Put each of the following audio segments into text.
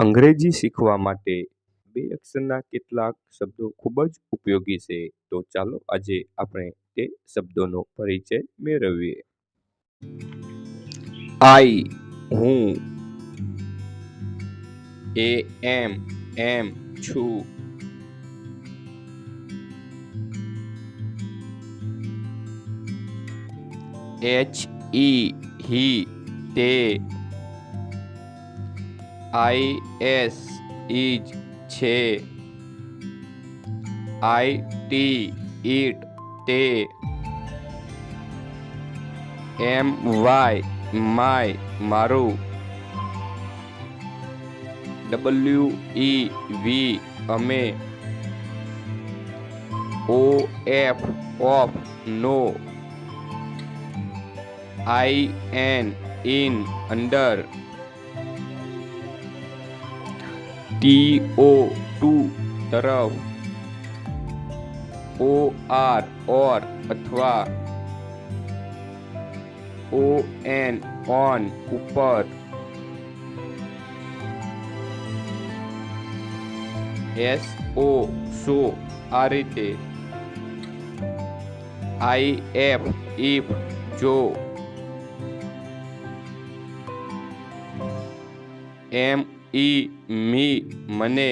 અંગ્રેજી શીખવા માટે બે અક્ષરના કેટલાક શબ્દો ખૂબ જ ઉપયોગી છે. તો ચાલો આજે આપણે તે શબ્દોનો પરિચય મેળવીએ. આઈ હું, એમ છું, હી તે, ઇઝ છે, ઇટ તે, માય મારું, અમે, ઓફ નો, ઇન અંદર, ટુ તરફ, ઓર અથવા, ઓન ઉપર, સો આ રીતે, ઇફ જો, મી મને,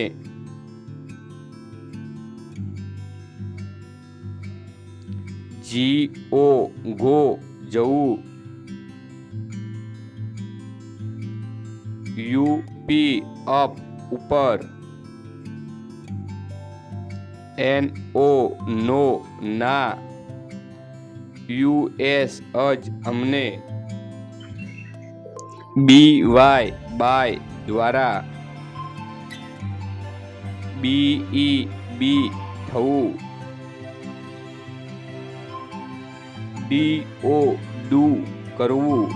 ગો જવું, અપ ઉપર, નો ના, જ અમને, બાય દ્વારા, થવું, ડુ કરવું,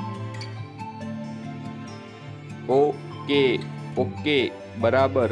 ઓકે બરાબર.